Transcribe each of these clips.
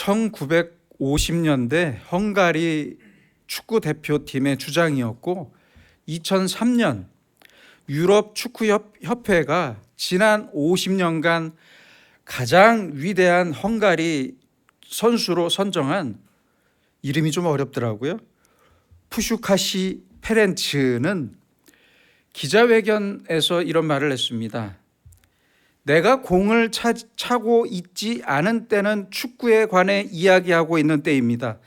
1950년대 헝가리 축구 대표팀의 주장이었고 2003년 유럽 축구협회가 지난 50년간 가장 위대한 헝가리 선수로 선정한, 이름이 좀 어렵더라고요, 푸슈카시 페렌츠는 기자회견에서 이런 말을 했습니다. 내가 공을 차고 있지 않은 때는 축구에 관해 이야기하고 있는 때입니다.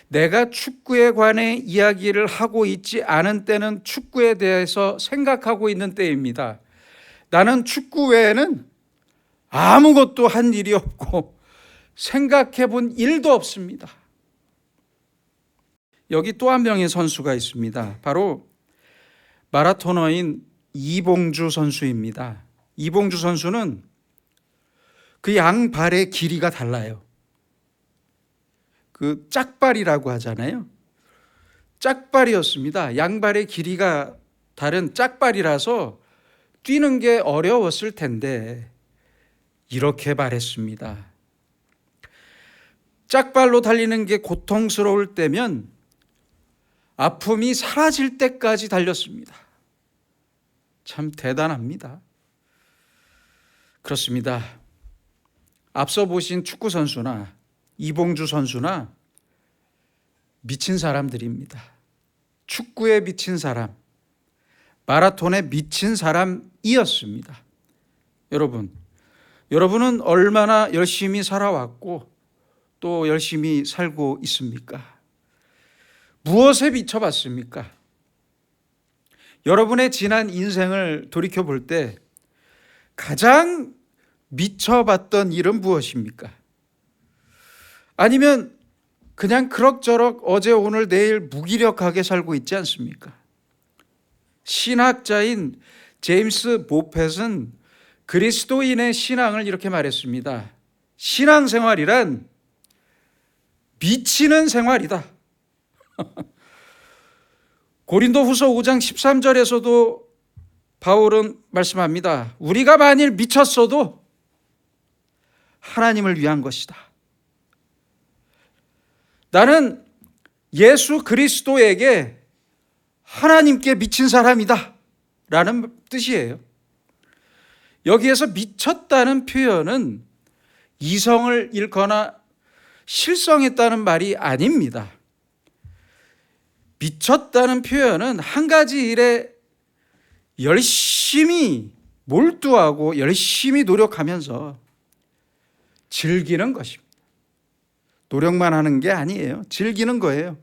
내가 축구에 관해 이야기를 하고 있지 않은 때는 축구에 대해서 생각하고 있는 때입니다. 나는 축구 외에는 아무것도 한 일이 없고 생각해 본 일도 없습니다. 여기 또 한 명의 선수가 있습니다. 바로 마라토너인 이봉주 선수입니다. 이봉주 선수는 그 양발의 길이가 달라요. 그 짝발이라고 하잖아요. 짝발이었습니다. 양발의 길이가 다른 짝발이라서 뛰는 게 어려웠을 텐데 이렇게 말했습니다. 짝발로 달리는 게 고통스러울 때면 아픔이 사라질 때까지 달렸습니다. 참 대단합니다. 그렇습니다. 앞서 보신 축구 선수나 이봉주 선수나 미친 사람들입니다. 축구에 미친 사람, 마라톤에 미친 사람이었습니다. 여러분은 얼마나 열심히 살아왔고 또 열심히 살고 있습니까? 무엇에 미쳐봤습니까? 여러분의 지난 인생을 돌이켜볼 때 가장 미쳐봤던 일은 무엇입니까? 아니면 그냥 그럭저럭 어제 오늘 내일 무기력하게 살고 있지 않습니까? 신학자인 제임스 모펫은 그리스도인의 신앙을 이렇게 말했습니다. 신앙생활이란 미치는 생활이다. 고린도후서 5장 13절에서도 바울은 말씀합니다. 우리가 만일 미쳤어도 하나님을 위한 것이다. 나는 예수 그리스도에게 하나님께 미친 사람이다 라는 뜻이에요. 여기에서 미쳤다는 표현은 이성을 잃거나 실성했다는 말이 아닙니다. 미쳤다는 표현은 한 가지 일에 열심히 몰두하고 열심히 노력하면서 즐기는 것입니다. 노력만 하는 게 아니에요. 즐기는 거예요.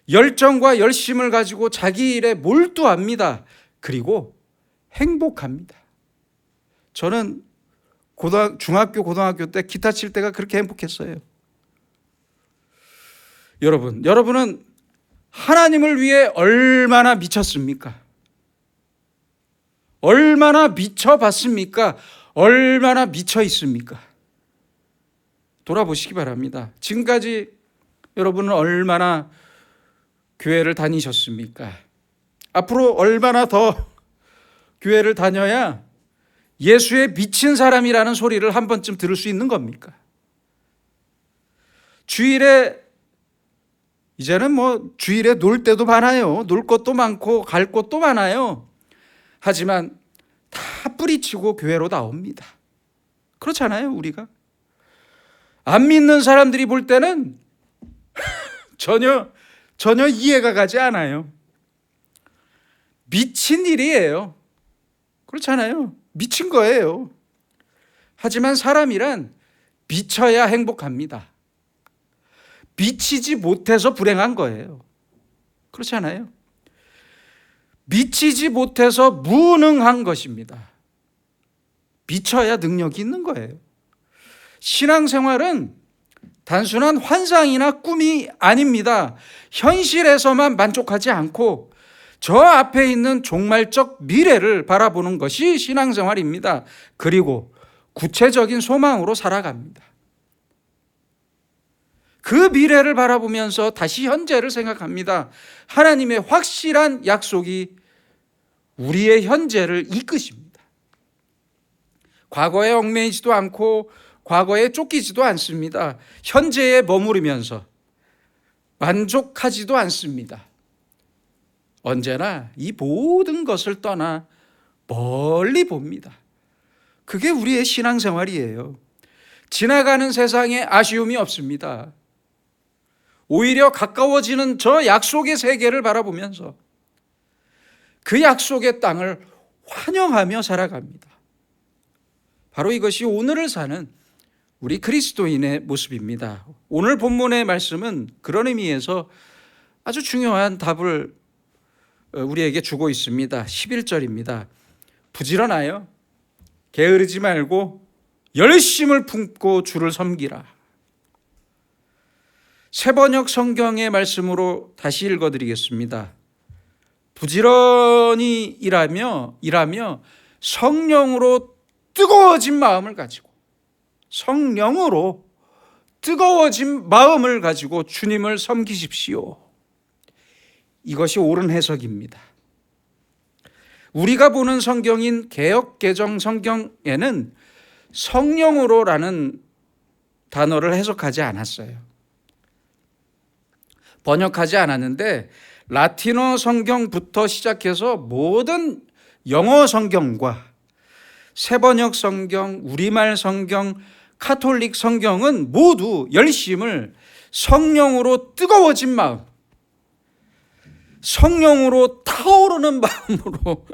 열정과 열심을 가지고 자기 일에 몰두합니다. 그리고 행복합니다. 저는 중학교, 고등학교 때 기타 칠 때가 그렇게 행복했어요. 여러분은 하나님을 위해 얼마나 미쳤습니까? 얼마나 미쳐봤습니까? 얼마나 미쳐 있습니까? 돌아보시기 바랍니다. 지금까지 여러분은 얼마나 교회를 다니셨습니까? 앞으로 얼마나 더 교회를 다녀야 예수에 미친 사람이라는 소리를 한 번쯤 들을 수 있는 겁니까? 이제는 주일에 놀 때도 많아요. 놀 것도 많고 갈 곳도 많아요. 하지만 다 뿌리치고 교회로 나옵니다. 그렇잖아요, 우리가. 안 믿는 사람들이 볼 때는 전혀 이해가 가지 않아요. 미친 일이에요. 그렇잖아요. 미친 거예요. 하지만 사람이란 미쳐야 행복합니다. 미치지 못해서 불행한 거예요. 그렇잖아요. 미치지 못해서 무능한 것입니다. 미쳐야 능력이 있는 거예요. 신앙생활은 단순한 환상이나 꿈이 아닙니다. 현실에서만 만족하지 않고 저 앞에 있는 종말적 미래를 바라보는 것이 신앙생활입니다. 그리고 구체적인 소망으로 살아갑니다. 그 미래를 바라보면서 다시 현재를 생각합니다. 하나님의 확실한 약속이 우리의 현재를 이끄십니다. 과거에 얽매이지도 않고 과거에 쫓기지도 않습니다. 현재에 머무르면서 만족하지도 않습니다. 언제나 이 모든 것을 떠나 멀리 봅니다. 그게 우리의 신앙생활이에요. 지나가는 세상에 아쉬움이 없습니다. 오히려 가까워지는 저 약속의 세계를 바라보면서 그 약속의 땅을 환영하며 살아갑니다. 바로 이것이 오늘을 사는 우리 그리스도인의 모습입니다. 오늘 본문의 말씀은 그런 의미에서 아주 중요한 답을 우리에게 주고 있습니다. 11절입니다. 부지런하여 게으르지 말고 열심을 품고 주를 섬기라. 새번역 성경의 말씀으로 다시 읽어드리겠습니다. 부지런히 일하며 성령으로 뜨거워진 마음을 가지고, 성령으로 뜨거워진 마음을 가지고 주님을 섬기십시오. 이것이 옳은 해석입니다. 우리가 보는 성경인 개역개정 성경에는 성령으로라는 단어를 해석하지 않았어요. 번역하지 않았는데 라틴어 성경부터 시작해서 모든 영어 성경과 새번역 성경, 우리말 성경, 카톨릭 성경은 모두 열심을 성령으로 뜨거워진 마음, 성령으로 타오르는 마음으로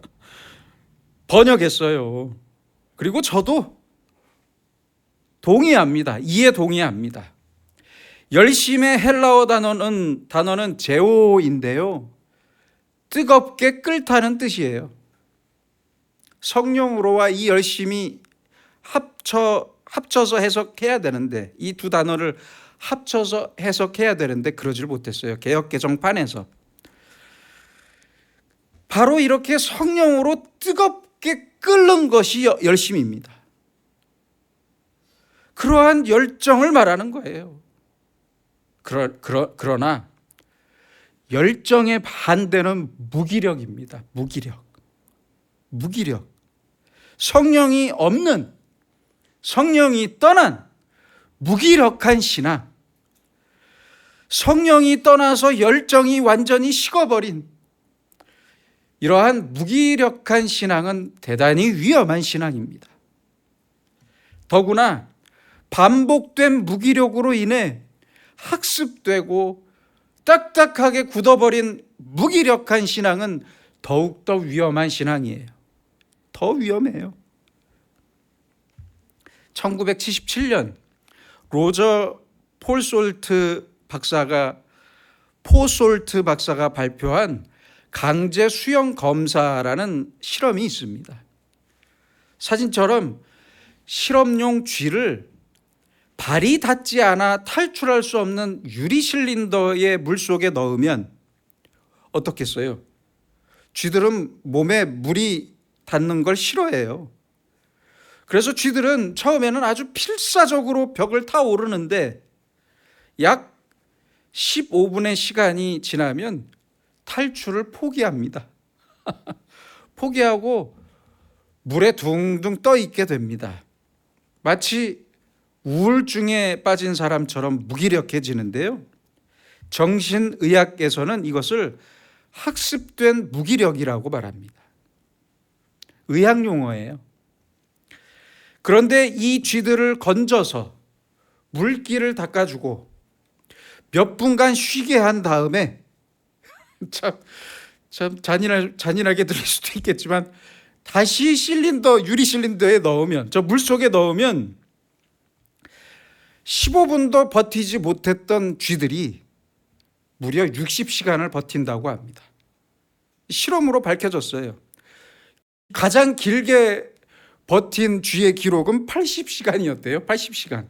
번역했어요. 그리고 저도 동의합니다. 이에 동의합니다. 열심의 헬라어 단어는 제오인데요. 뜨겁게 끓다는 뜻이에요. 성령으로와 이 열심이 합쳐서 해석해야 되는데, 이 두 단어를 합쳐서 해석해야 되는데 그러질 못했어요. 개역개정판에서. 바로 이렇게 성령으로 뜨겁게 끓는 것이 열심입니다. 그러한 열정을 말하는 거예요. 그러나 열정의 반대는 무기력입니다. 무기력. 성령이 없는, 성령이 떠난 무기력한 신앙, 성령이 떠나서 열정이 완전히 식어버린 이러한 무기력한 신앙은 대단히 위험한 신앙입니다. 더구나 반복된 무기력으로 인해 학습되고 딱딱하게 굳어버린 무기력한 신앙은 더욱더 위험한 신앙이에요. 더 위험해요. 1977년 로저 포솔트 박사가 발표한 강제 수용 검사라는 실험이 있습니다. 사진처럼 실험용 쥐를 발이 닿지 않아 탈출할 수 없는 유리 실린더의 물속에 넣으면 어떻겠어요? 쥐들은 몸에 물이 닿는 걸 싫어해요. 그래서 쥐들은 처음에는 아주 필사적으로 벽을 타오르는데 약 15분의 시간이 지나면 탈출을 포기합니다. 포기하고 물에 둥둥 떠 있게 됩니다. 마치 우울증에 빠진 사람처럼 무기력해지는데요. 정신의학에서는 이것을 학습된 무기력이라고 말합니다. 의학 용어예요. 그런데 이 쥐들을 건져서 물기를 닦아주고 몇 분간 쉬게 한 다음에 참 잔인하게 들릴 수도 있겠지만 다시 유리 실린더에 넣으면, 저 물속에 넣으면 15분도 버티지 못했던 쥐들이 무려 60시간을 버틴다고 합니다. 실험으로 밝혀졌어요. 가장 길게 버틴 쥐의 기록은 80시간이었대요. 80시간.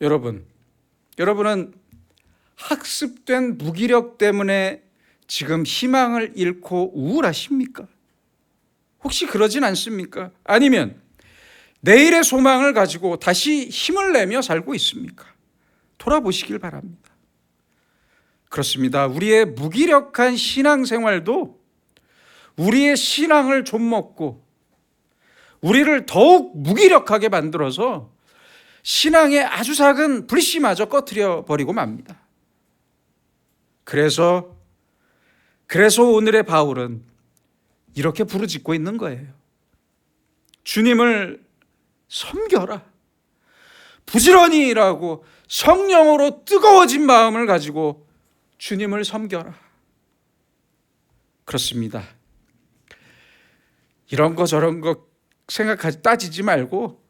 여러분은 학습된 무기력 때문에 지금 희망을 잃고 우울하십니까? 혹시 그러진 않습니까? 아니면 내일의 소망을 가지고 다시 힘을 내며 살고 있습니까? 돌아보시길 바랍니다. 그렇습니다. 우리의 무기력한 신앙생활도 우리의 신앙을 좀먹고 우리를 더욱 무기력하게 만들어서 신앙의 아주 작은 불씨마저 꺼트려 버리고 맙니다. 그래서 오늘의 바울은 이렇게 부르짖고 있는 거예요. 주님을 섬겨라. 부지런히 일하고 성령으로 뜨거워진 마음을 가지고 주님을 섬겨라. 그렇습니다. 이런 거 저런 거 생각하지 따지지 말고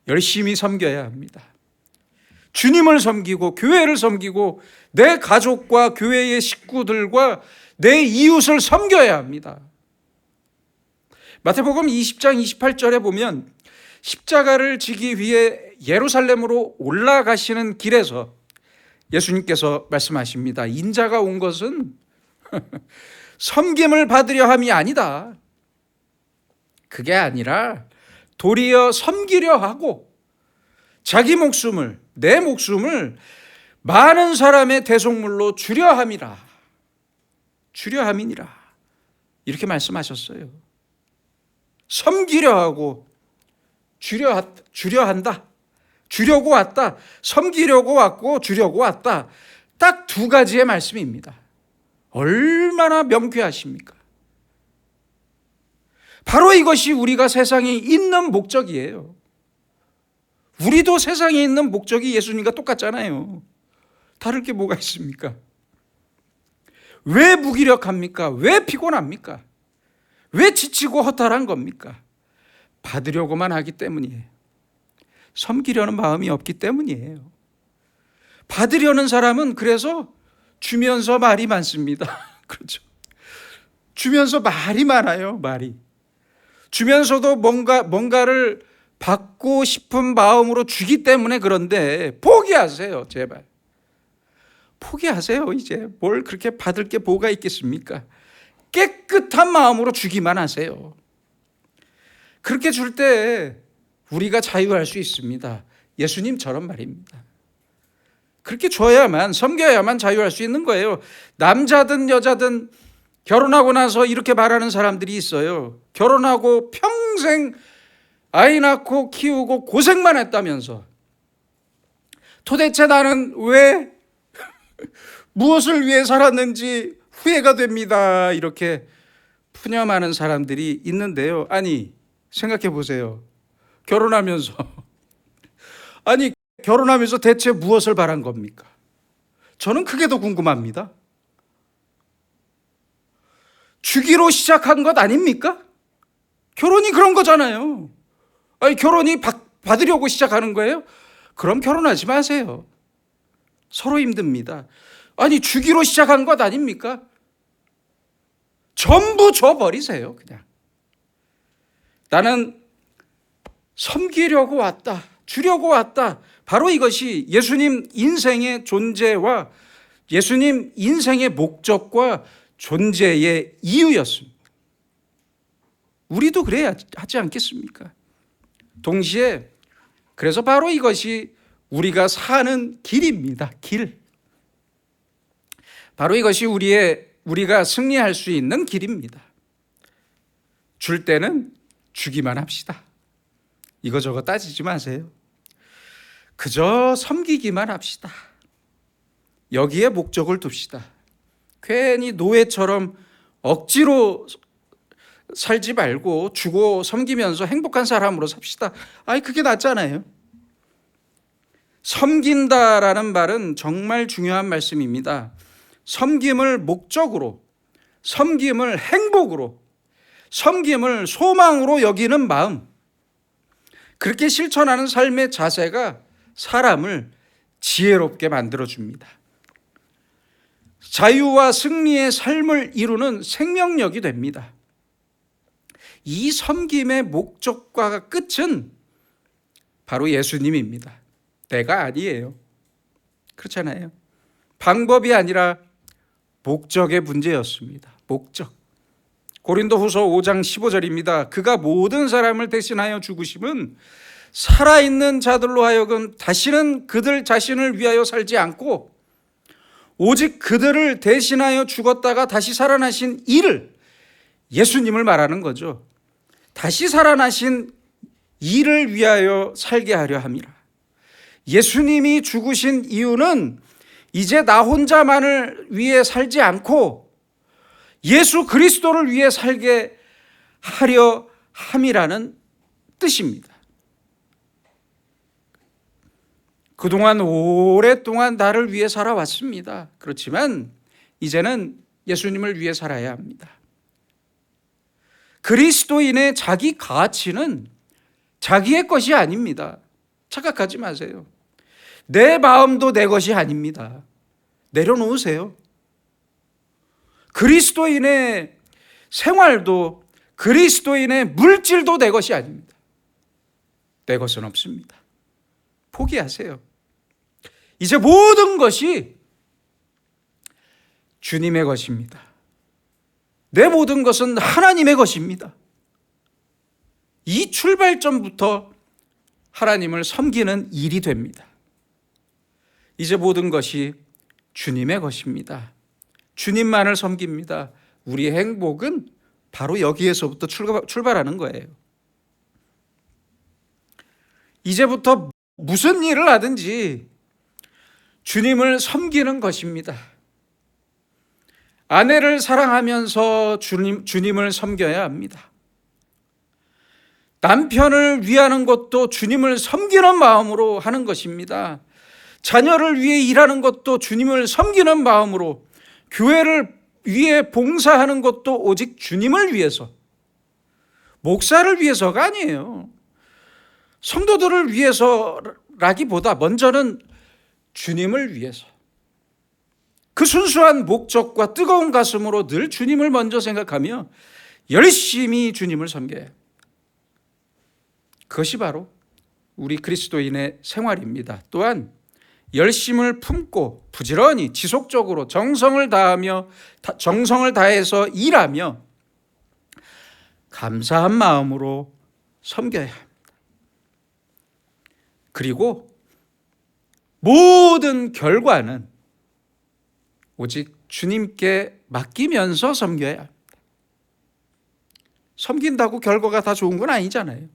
열심히 섬겨야 합니다. 주님을 섬기고 교회를 섬기고 내 가족과 교회의 식구들과 내 이웃을 섬겨야 합니다. 마태복음 20장 28절에 보면 십자가를 지기 위해 예루살렘으로 올라가시는 길에서 예수님께서 말씀하십니다. 인자가 온 것은 섬김을 받으려 함이 아니다. 그게 아니라 도리어 섬기려 하고 자기 목숨을, 내 목숨을 많은 사람의 대속물로 주려 함이라. 주려 함이니라. 이렇게 말씀하셨어요. 섬기려 하고 주려 한다. 주려고 왔다. 섬기려고 왔고 주려고 왔다. 딱 두 가지의 말씀입니다. 얼마나 명쾌하십니까? 바로 이것이 우리가 세상에 있는 목적이에요. 우리도 세상에 있는 목적이 예수님과 똑같잖아요. 다를 게 뭐가 있습니까? 왜 무기력합니까? 왜 피곤합니까? 왜 지치고 허탈한 겁니까? 받으려고만 하기 때문이에요. 섬기려는 마음이 없기 때문이에요. 받으려는 사람은 그래서 주면서 말이 많습니다. 그렇죠. 주면서 말이 많아요. 말이. 주면서도 뭔가를 받고 싶은 마음으로 주기 때문에 그런데 포기하세요. 제발. 포기하세요. 이제 뭘 그렇게 받을 게 뭐가 있겠습니까? 깨끗한 마음으로 주기만 하세요. 그렇게 줄 때 우리가 자유할 수 있습니다. 예수님처럼 말입니다. 그렇게 줘야만, 섬겨야만 자유할 수 있는 거예요. 남자든 여자든 결혼하고 나서 이렇게 말하는 사람들이 있어요. 결혼하고 평생 아이 낳고 키우고 고생만 했다면서 도대체 나는 왜 무엇을 위해 살았는지 후회가 됩니다. 이렇게 푸념하는 사람들이 있는데요. 아니, 생각해 보세요. 결혼하면서 대체 무엇을 바란 겁니까? 저는 그게 더 궁금합니다. 주기로 시작한 것 아닙니까? 결혼이 그런 거잖아요. 아니, 결혼이 받으려고 시작하는 거예요? 그럼 결혼하지 마세요. 서로 힘듭니다. 아니, 주기로 시작한 것 아닙니까? 전부 줘버리세요. 그냥. 나는 섬기려고 왔다. 주려고 왔다. 바로 이것이 예수님 인생의 존재와 예수님 인생의 목적과 존재의 이유였습니다. 우리도 그래야 하지 않겠습니까? 동시에 그래서 바로 이것이 우리가 사는 길입니다. 길. 바로 이것이 우리가 승리할 수 있는 길입니다. 줄 때는 주기만 합시다. 이거저거 따지지 마세요. 그저 섬기기만 합시다. 여기에 목적을 둡시다. 괜히 노예처럼 억지로 살지 말고 주고 섬기면서 행복한 사람으로 삽시다. 아이, 그게 낫잖아요. 섬긴다라는 말은 정말 중요한 말씀입니다. 섬김을 목적으로, 섬김을 행복으로, 섬김을 소망으로 여기는 마음, 그렇게 실천하는 삶의 자세가 사람을 지혜롭게 만들어줍니다. 자유와 승리의 삶을 이루는 생명력이 됩니다. 이 섬김의 목적과 끝은 바로 예수님입니다. 내가 아니에요. 그렇잖아요. 방법이 아니라 목적의 문제였습니다. 목적. 고린도후서 5장 15절입니다. 그가 모든 사람을 대신하여 죽으심은 살아있는 자들로 하여금 다시는 그들 자신을 위하여 살지 않고 오직 그들을 대신하여 죽었다가 다시 살아나신 이를, 예수님을 말하는 거죠. 다시 살아나신 이를 위하여 살게 하려 함이라. 예수님이 죽으신 이유는 이제 나 혼자만을 위해 살지 않고 예수 그리스도를 위해 살게 하려 함이라는 뜻입니다. 그동안 오랫동안 나를 위해 살아왔습니다. 그렇지만 이제는 예수님을 위해 살아야 합니다. 그리스도인의 자기 가치는 자기의 것이 아닙니다. 착각하지 마세요. 내 마음도 내 것이 아닙니다. 내려놓으세요. 그리스도인의 생활도 그리스도인의 물질도 내 것이 아닙니다. 내 것은 없습니다. 포기하세요. 이제 모든 것이 주님의 것입니다. 내 모든 것은 하나님의 것입니다. 이 출발점부터 하나님을 섬기는 일이 됩니다. 이제 모든 것이 주님의 것입니다. 주님만을 섬깁니다. 우리의 행복은 바로 여기에서부터 출발하는 거예요. 이제부터 무슨 일을 하든지 주님을 섬기는 것입니다. 아내를 사랑하면서 주님을 섬겨야 합니다. 남편을 위하는 것도 주님을 섬기는 마음으로 하는 것입니다. 자녀를 위해 일하는 것도 주님을 섬기는 마음으로, 교회를 위해 봉사하는 것도 오직 주님을 위해서, 목사를 위해서가 아니에요. 성도들을 위해서라기보다 먼저는 주님을 위해서, 그 순수한 목적과 뜨거운 가슴으로 늘 주님을 먼저 생각하며 열심히 주님을 섬겨야 합니다. 그것이 바로 우리 그리스도인의 생활입니다. 또한 열심을 품고 부지런히 지속적으로 정성을 다해서 일하며 감사한 마음으로 섬겨야 합니다. 그리고 모든 결과는 오직 주님께 맡기면서 섬겨야 합니다. 섬긴다고 결과가 다 좋은 건 아니잖아요.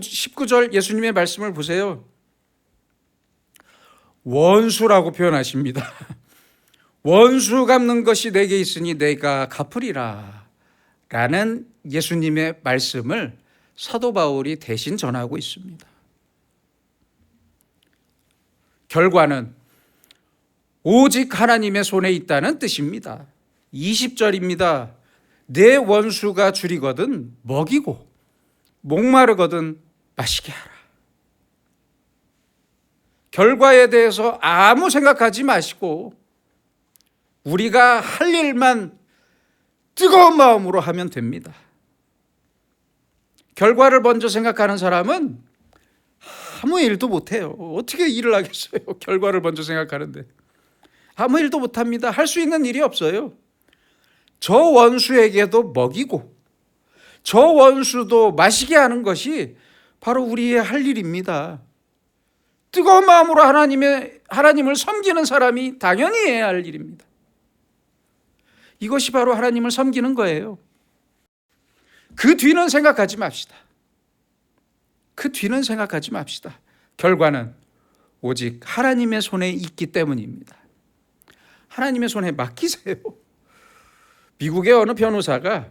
19절 예수님의 말씀을 보세요. 원수라고 표현하십니다. 원수 갚는 것이 내게 있으니 내가 갚으리라 라는 예수님의 말씀을 사도 바울이 대신 전하고 있습니다. 결과는 오직 하나님의 손에 있다는 뜻입니다. 20절입니다. 내 원수가 줄이거든 먹이고 목마르거든 마시게 하라. 결과에 대해서 아무 생각하지 마시고 우리가 할 일만 뜨거운 마음으로 하면 됩니다. 결과를 먼저 생각하는 사람은 아무 일도 못해요. 어떻게 일을 하겠어요? 결과를 먼저 생각하는데. 아무 일도 못합니다. 할 수 있는 일이 없어요. 저 원수에게도 먹이고 저 원수도 마시게 하는 것이 바로 우리의 할 일입니다. 뜨거운 마음으로 하나님을 섬기는 사람이 당연히 해야 할 일입니다. 이것이 바로 하나님을 섬기는 거예요. 그 뒤는 생각하지 맙시다. 그 뒤는 생각하지 맙시다. 결과는 오직 하나님의 손에 있기 때문입니다. 하나님의 손에 맡기세요. 미국의 어느 변호사가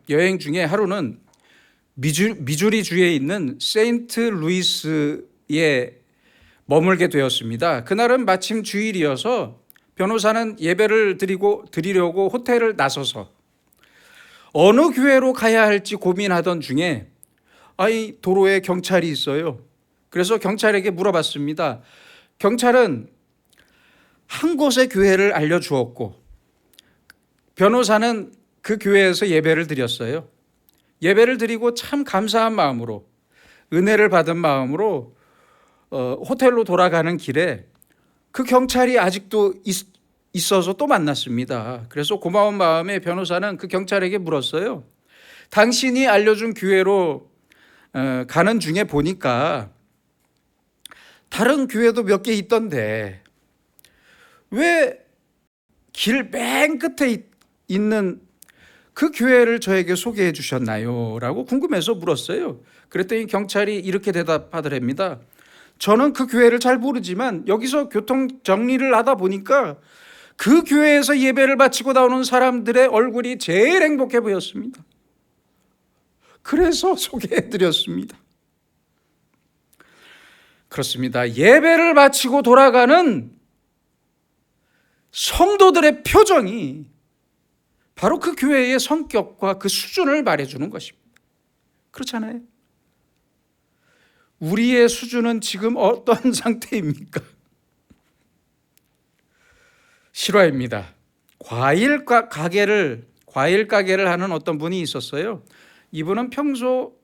여행 중에 하루는 미주리주에 있는 세인트 루이스에 머물게 되었습니다. 그날은 마침 주일이어서 변호사는 예배를 드리려고 호텔을 나서서 어느 교회로 가야 할지 고민하던 중에 도로에 경찰이 있어요. 그래서 경찰에게 물어봤습니다. 경찰은 한 곳의 교회를 알려주었고 변호사는 그 교회에서 예배를 드렸어요. 예배를 드리고 참 감사한 마음으로, 은혜를 받은 마음으로 호텔로 돌아가는 길에 그 경찰이 아직도 있어서 또 만났습니다. 그래서 고마운 마음에 변호사는 그 경찰에게 물었어요. 당신이 알려준 교회로 가는 중에 보니까 다른 교회도 몇 개 있던데 왜 길 맨 끝에 있는 그 교회를 저에게 소개해 주셨나요? 라고 궁금해서 물었어요. 그랬더니 경찰이 이렇게 대답하더랍니다. 저는 그 교회를 잘 모르지만 여기서 교통 정리를 하다 보니까 그 교회에서 예배를 바치고 나오는 사람들의 얼굴이 제일 행복해 보였습니다. 그래서 소개해 드렸습니다. 그렇습니다. 예배를 바치고 돌아가는 성도들의 표정이 바로 그 교회의 성격과 그 수준을 말해주는 것입니다. 그렇잖아요? 우리의 수준은 지금 어떤 상태입니까? 실화입니다. 과일 가게를 하는 어떤 분이 있었어요. 이분은 평소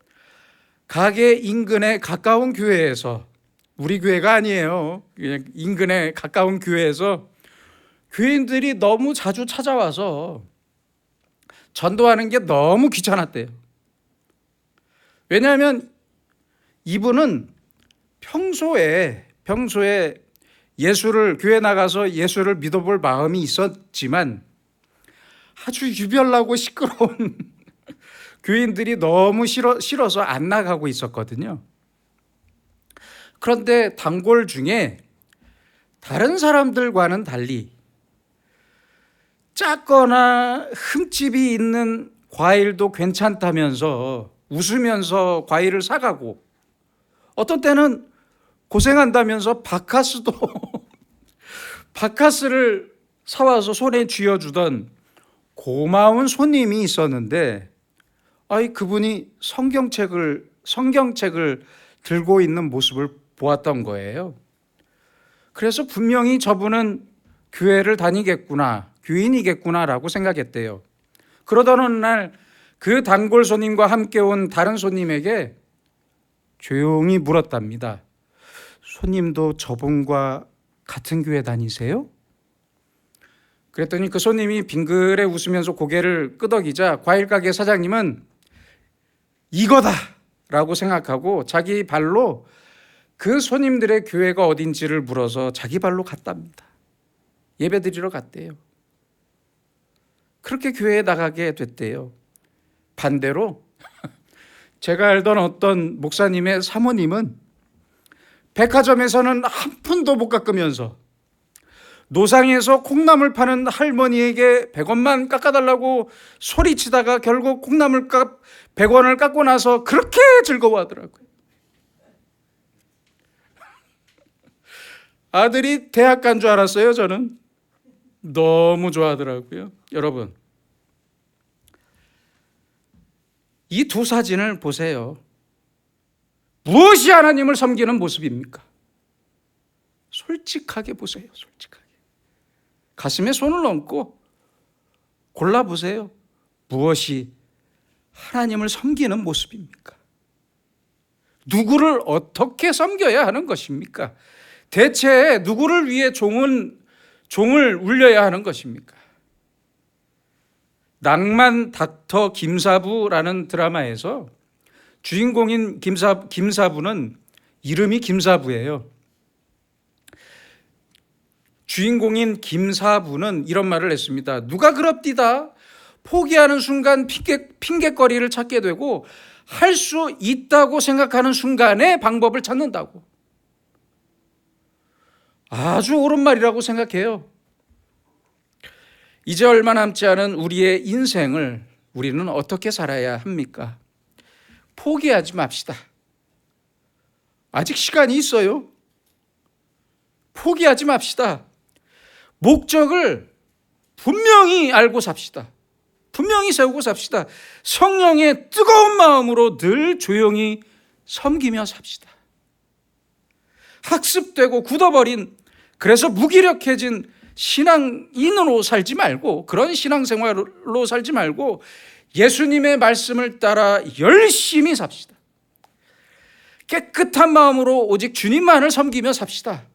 가게 인근에 가까운 교회에서, 우리 교회가 아니에요, 그냥 인근에 가까운 교회에서 교인들이 너무 자주 찾아와서 전도하는 게 너무 귀찮았대요. 왜냐하면 이분은 평소에 교회 나가서 예수를 믿어볼 마음이 있었지만 아주 유별나고 시끄러운 교인들이 너무 싫어서 안 나가고 있었거든요. 그런데 단골 중에 다른 사람들과는 달리 작거나 흠집이 있는 과일도 괜찮다면서 웃으면서 과일을 사가고, 어떤 때는 고생한다면서 바카스를 사와서 손에 쥐어주던 고마운 손님이 있었는데, 그분이 성경책을 들고 있는 모습을 보았던 거예요. 그래서 분명히 저분은 교회를 다니겠구나, 교인이겠구나라고 생각했대요. 그러던 어느 날 그 단골 손님과 함께 온 다른 손님에게 조용히 물었답니다. 손님도 저분과 같은 교회 다니세요? 그랬더니 그 손님이 빙그레 웃으면서 고개를 끄덕이자 과일 가게 사장님은 이거다 라고 생각하고 자기 발로 그 손님들의 교회가 어딘지를 물어서 자기 발로 갔답니다. 예배 드리러 갔대요. 그렇게 교회에 나가게 됐대요. 반대로 제가 알던 어떤 목사님의 사모님은 백화점에서는 한 푼도 못 깎으면서 노상에서 콩나물 파는 할머니에게 100원만 깎아달라고 소리치다가 결국 콩나물값 100원을 깎고 나서 그렇게 즐거워하더라고요. 아들이 대학 간 줄 알았어요. 저는 너무 좋아하더라고요. 여러분, 이 두 사진을 보세요. 무엇이 하나님을 섬기는 모습입니까? 솔직하게 보세요. 솔직하게. 가슴에 손을 얹고 골라보세요. 무엇이 하나님을 섬기는 모습입니까? 누구를 어떻게 섬겨야 하는 것입니까? 대체 누구를 위해 종을 울려야 하는 것입니까? 낭만 닥터 김사부라는 드라마에서 주인공인 김사부는 이름이 김사부예요. 주인공인 김사부는 이런 말을 했습니다. 누가 그럽디다 포기하는 순간 핑계거리를 찾게 되고 할 수 있다고 생각하는 순간에 방법을 찾는다고. 아주 옳은 말이라고 생각해요. 이제 얼마 남지 않은 우리의 인생을 우리는 어떻게 살아야 합니까? 포기하지 맙시다. 아직 시간이 있어요. 포기하지 맙시다. 목적을 분명히 알고 삽시다. 분명히 세우고 삽시다. 성령의 뜨거운 마음으로 늘 조용히 섬기며 삽시다. 학습되고 굳어버린, 그래서 무기력해진 신앙인으로 살지 말고, 그런 신앙생활로 살지 말고 예수님의 말씀을 따라 열심히 삽시다. 깨끗한 마음으로 오직 주님만을 섬기며 삽시다.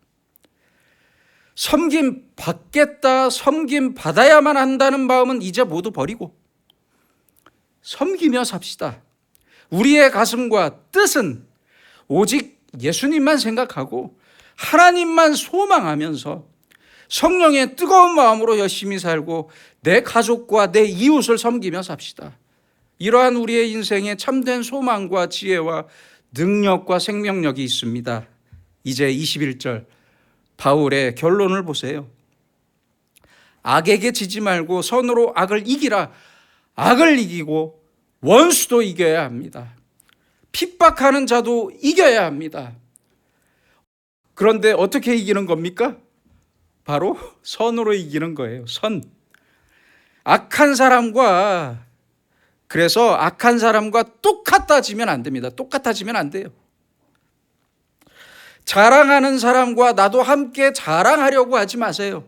섬김 받겠다, 섬김 받아야만 한다는 마음은 이제 모두 버리고 섬기며 삽시다. 우리의 가슴과 뜻은 오직 예수님만 생각하고 하나님만 소망하면서 성령의 뜨거운 마음으로 열심히 살고 내 가족과 내 이웃을 섬기며 삽시다. 이러한 우리의 인생에 참된 소망과 지혜와 능력과 생명력이 있습니다. 이제 21절 바울의 결론을 보세요. 악에게 지지 말고 선으로 악을 이기라. 악을 이기고 원수도 이겨야 합니다. 핍박하는 자도 이겨야 합니다. 그런데 어떻게 이기는 겁니까? 바로 선으로 이기는 거예요. 선. 그래서 악한 사람과 똑같아지면 안 됩니다. 똑같아지면 안 돼요. 자랑하는 사람과 나도 함께 자랑하려고 하지 마세요.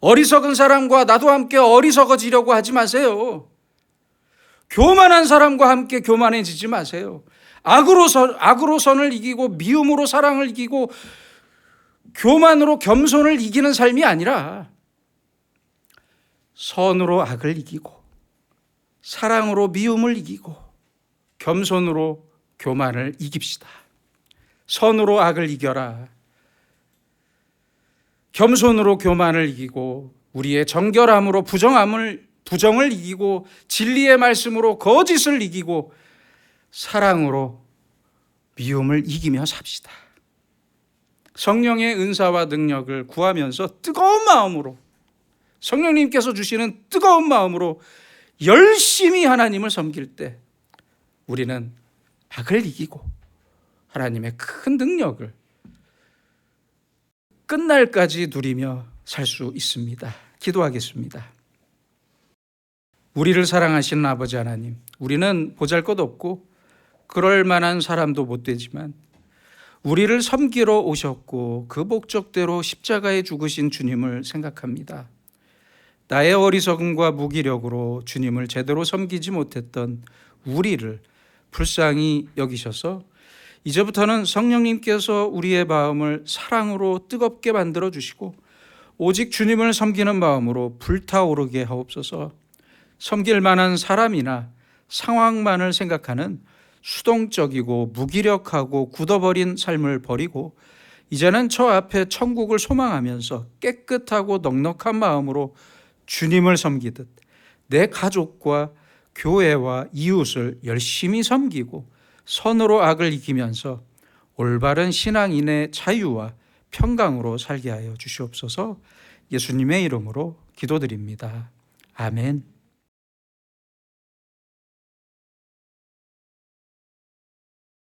어리석은 사람과 나도 함께 어리석어지려고 하지 마세요. 교만한 사람과 함께 교만해지지 마세요. 악으로 선을 이기고 미움으로 사랑을 이기고 교만으로 겸손을 이기는 삶이 아니라 선으로 악을 이기고 사랑으로 미움을 이기고 겸손으로 교만을 이깁시다. 선으로 악을 이겨라. 겸손으로 교만을 이기고 우리의 정결함으로 부정을 이기고 진리의 말씀으로 거짓을 이기고 사랑으로 미움을 이기며 삽시다. 성령의 은사와 능력을 구하면서 뜨거운 마음으로 성령님께서 주시는 뜨거운 마음으로 열심히 하나님을 섬길 때 우리는 악을 이기고 하나님의 큰 능력을 끝날까지 누리며 살 수 있습니다. 기도하겠습니다. 우리를 사랑하시는 아버지 하나님, 우리는 보잘것없고 그럴 만한 사람도 못 되지만 우리를 섬기러 오셨고 그 목적대로 십자가에 죽으신 주님을 생각합니다. 나의 어리석음과 무기력으로 주님을 제대로 섬기지 못했던 우리를 불쌍히 여기셔서 이제부터는 성령님께서 우리의 마음을 사랑으로 뜨겁게 만들어 주시고 오직 주님을 섬기는 마음으로 불타오르게 하옵소서. 섬길 만한 사람이나 상황만을 생각하는 수동적이고 무기력하고 굳어버린 삶을 버리고 이제는 저 앞에 천국을 소망하면서 깨끗하고 넉넉한 마음으로 주님을 섬기듯 내 가족과 교회와 이웃을 열심히 섬기고 선으로 악을 이기면서 올바른 신앙인의 자유와 평강으로 살게 하여 주시옵소서. 예수님의 이름으로 기도드립니다. 아멘.